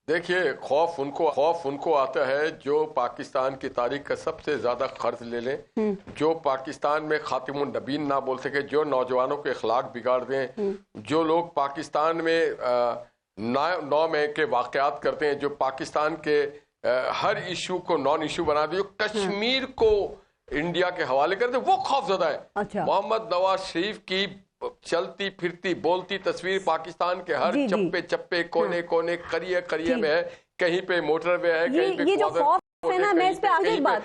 دیکھیے خوف ان کو آتا ہے جو پاکستان کی تاریخ کا سب سے زیادہ قرض لے لیں، جو پاکستان میں خاتم النبیین نہ بول سکے، جو نوجوانوں کے اخلاق بگاڑ دیں، جو لوگ پاکستان میں 9 مئی کے واقعات کرتے ہیں، جو پاکستان کے ہر ایشو کو نان ایشو بنا دے، جو کشمیر کو انڈیا کے حوالے کرتے، وہ خوف زدہ ہے۔ محمد نواز شریف کی چلتی پھرتی بولتی تصویر پاکستان کے ہر چپے چپے کونے کونے قریے میں ہے، کہیں پہ موٹر وے ہے، کہیں پہ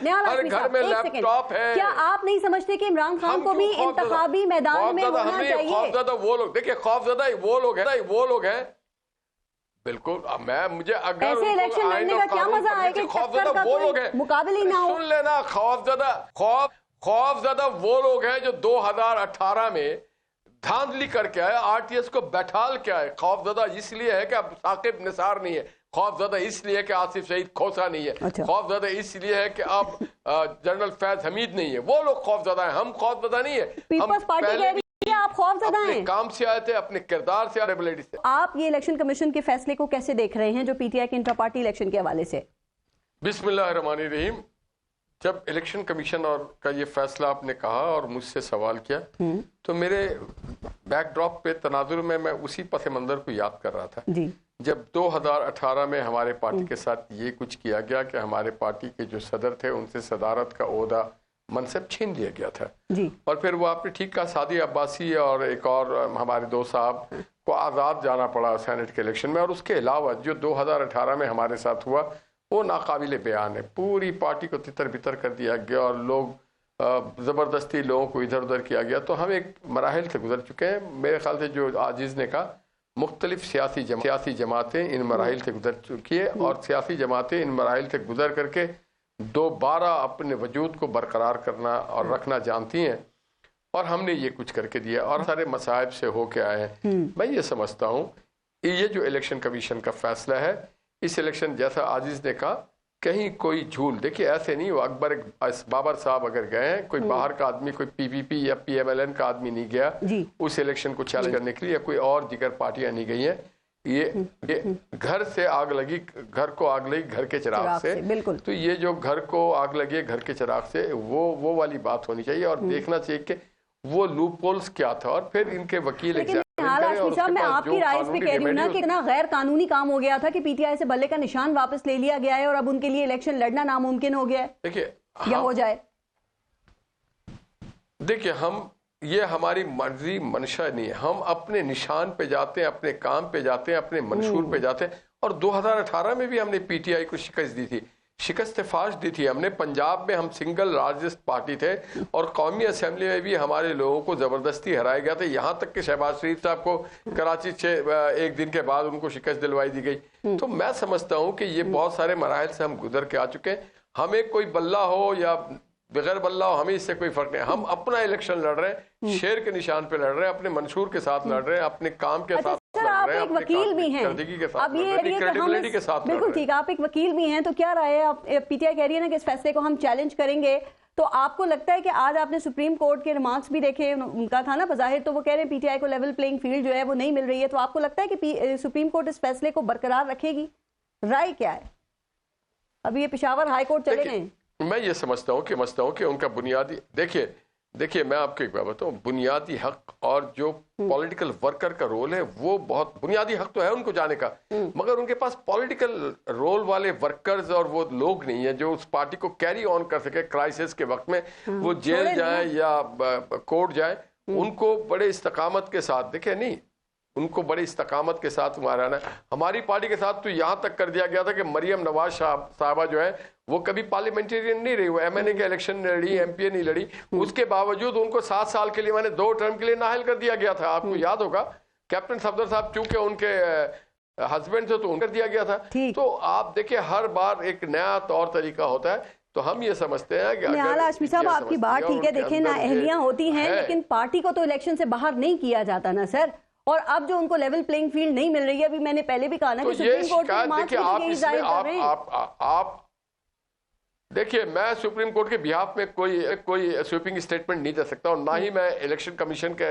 ہر گھر میں لیپ ٹاپ ہے۔ کیا آپ نہیں سمجھتے کہ عمران خان کو بھی انتخابی میدان میں ہونا چاہیے؟ خوف زدہ وہ لوگ، دیکھیں خوف زدہ وہ لوگ ہیں بالکل۔ مجھے اگر ایسے الیکشن لڑنے کا کیا مزہ آئے کہ ٹکر کا کوئی مقابل ہی نہ ہو؟ سن لینا، خوف زدہ وہ لوگ ہیں جو 2018 میں دھاندلی کر کے آئے، آر ٹی ایس کو بیٹھال کے آئے۔ خوف زدہ اس لیے ہے کہ اب ثاقب نثار نہیں ہے، خوف زدہ اس لیے کہ آصف شہید کھوسا نہیں ہے، خوف زدہ اس لیے ہے کہ اب جنرل فیض حمید نہیں ہے۔ وہ لوگ خوف زدہ ہیں، ہم خوف زدہ نہیں ہے۔ پیپلز پارٹی کہہ رہی ہے آپ خوف زدہ ہیں، اپنے کام سے آئے تھے، اپنے کردار سے، ریبلٹی سے۔ آپ یہ الیکشن کمیشن کے فیصلے کو کیسے دیکھ رہے ہیں جو پی ٹی آئی کے انٹر پارٹی الیکشن کے حوالے سے؟ بسم اللہ الرحمن الرحیم۔ جب الیکشن کمیشن کا یہ فیصلہ آپ نے کہا اور مجھ سے سوال کیا تو میرے بیک ڈراپ پہ تناظر میں اسی پس منظر کو یاد کر رہا تھا جب 2018 میں ہمارے پارٹی کے ساتھ یہ کچھ کیا گیا کہ ہمارے پارٹی کے جو صدر تھے ان سے صدارت کا عہدہ منصب چھین لیا گیا تھا، اور پھر وہ آپ نے ٹھیک کہا، سعدی عباسی اور ایک اور ہمارے دو صاحب کو آزاد جانا پڑا سینٹ کے الیکشن میں۔ اور اس کے علاوہ جو 2018 میں ہمارے ساتھ ہوا وہ ناقابل بیان ہے، پوری پارٹی کو تتر بتر کر دیا گیا اور لوگ زبردستی لوگوں کو ادھر ادھر کیا گیا۔ تو ہم ایک مراحل سے گزر چکے ہیں، میرے خیال سے جو عاجز نے کہا مختلف سیاسی جماعتیں ان مراحل سے گزر چکی ہے، اور سیاسی جماعتیں ان مراحل سے گزر کر کے دوبارہ اپنے وجود کو برقرار کرنا اور رکھنا جانتی ہیں، اور ہم نے یہ کچھ کر کے دیا اور سارے مصائب سے ہو کے آئے ہیں۔ میں یہ سمجھتا ہوں یہ جو الیکشن کمیشن کا فیصلہ ہے، اس الیکشن جیسا عاجز نے کہا کہیں کوئی جھول، دیکھیے ایسے نہیں، وہ اکبر بابر صاحب اگر گئے ہیں، کوئی باہر کا آدمی، کوئی پی پی پی یا پی ایم ایل این کا آدمی نہیں گیا اس الیکشن کو چیلنج کرنے کے لیے، یا کوئی اور دیگر پارٹیاں نہیں گئی ہیں۔ یہ گھر سے آگ لگی، گھر کو آگ لگی گھر کے چراغ سے، تو یہ جو گھر کو آگ لگی گھر کے چراغ سے وہ والی بات ہونی چاہیے، اور دیکھنا چاہیے کہ وہ لوپ ہولز کیا تھا، اور پھر ان کے وکیل میں آپ کی رائے پہ کہہ رہی ہوں نا کہ اتنا غیر قانونی کام ہو گیا تھا کہ پی ٹی آئی سے بلے کا نشان واپس لے لیا گیا ہے، اور اب ان کے لیے الیکشن لڑنا ناممکن ہو گیا ہے۔ دیکھیے یا ہو جائے، دیکھیے یہ ہماری مرضی منشا نہیں ہے، ہم اپنے نشان پہ جاتے ہیں، اپنے کام پہ جاتے ہیں، اپنے منشور پہ جاتے ہیں، اور 2018 میں بھی ہم نے پی ٹی آئی کو شکست دی تھی، شکست فاش دی تھی ہم نے۔ پنجاب میں ہم سنگل لارجسٹ پارٹی تھے، اور قومی اسمبلی میں بھی ہمارے لوگوں کو زبردستی ہرایا گیا تھا، یہاں تک کہ شہباز شریف صاحب کو کراچی سے ایک دن کے بعد ان کو شکست دلوائی دی گئی۔ تو میں سمجھتا ہوں کہ یہ بہت سارے مراحل سے ہم گزر کے آ چکے ہیں، ہمیں کوئی بلہ ہو یا بغیر بلہ ہو، ہمیں اس سے کوئی فرق نہیں، ہم اپنا الیکشن لڑ رہے ہیں، شیر کے نشان پہ لڑ رہے ہیں، اپنے منشور کے ساتھ لڑ رہے ہیں، اپنے کام کے ساتھ لڑ رہے ہیں، آپ ایک وکیل بھی ہیں، اب یہ کریڈیبلٹی کے ساتھ، بالکل ٹھیک، آپ ایک وکیل بھی ہیں، تو کیا رائے ہے؟ پی ٹی آئی کہہ رہی ہے نا کہ اس فیصلے کو ہم چیلنج کریں گے، تو آپ کو لگتا ہے کہ آج آپ نے سپریم کورٹ کے ریمارکس بھی دیکھے، ان کا تھا نا بظاہر، تو وہ کہہ رہے ہیں پی ٹی آئی کو لیول پلینگ فیلڈ جو ہے وہ نہیں مل رہی ہے، تو آپ کو لگتا ہے کہ سپریم کورٹ اس فیصلے کو برقرار رکھے گی؟ رائے کیا ہے؟ اب یہ پشاور ہائی کورٹ چلے گئے ہیں۔ میں یہ سمجھتا ہوں کہ ان کا بنیادی، دیکھیے میں آپ کو ایک بات بتاؤں، بنیادی حق اور جو پولیٹیکل ورکر کا رول ہے وہ بہت بنیادی حق تو ہے ان کو جانے کا، مگر ان کے پاس پولیٹیکل رول والے ورکرز اور وہ لوگ نہیں ہیں جو اس پارٹی کو کیری آن کر سکے کرائسس کے وقت میں، وہ جیل جائیں یا کورٹ جائیں، ان کو بڑے استقامت کے ساتھ، دیکھیں نہیں، ان کو بڑی استقامت کے ساتھ ہمارا آنا ہے۔ ہماری پارٹی کے ساتھ تو یہاں تک کر دیا گیا تھا کہ مریم نواز صاحبہ جو ہے وہ کبھی پارلیمنٹرین نہیں رہی، وہ ایم این اے کے الیکشن نہیں لڑی، ایم پی اے نہیں لڑی، اس کے باوجود ان کو 7 سال کے لیے، میں نے 2 ٹرم کے لیے نااہل کر دیا گیا تھا۔ آپ کو یاد ہوگا کیپٹن صفدر صاحب چونکہ ان کے ہسبینڈ تھے تو ان کر دیا گیا تھا۔ تو آپ دیکھیں ہر بار ایک نیا طور طریقہ ہوتا ہے، تو ہم یہ سمجھتے ہیں کہ ہاشمی صاحب آپ کی بات ٹھیک ہے، دیکھیں نااہلیاں ہوتی ہیں لیکن پارٹی کو تو الیکشن سے باہر نہیں کیا جاتا نا سر، اور اب جو ان کو لیول پلینگ فیلڈ نہیں مل رہی ہے، ابھی میں نے پہلے بھی کہا نا کہ سپریم کورٹ کی مارکس بھی یہی ظاہر کر رہے ہیں۔ آپ دیکھیے میں سپریم کورٹ کے بیہاف میں کوئی سویپنگ اسٹیٹمنٹ نہیں دے سکتا، اور نہ ہی میں الیکشن کمیشن کے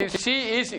CEC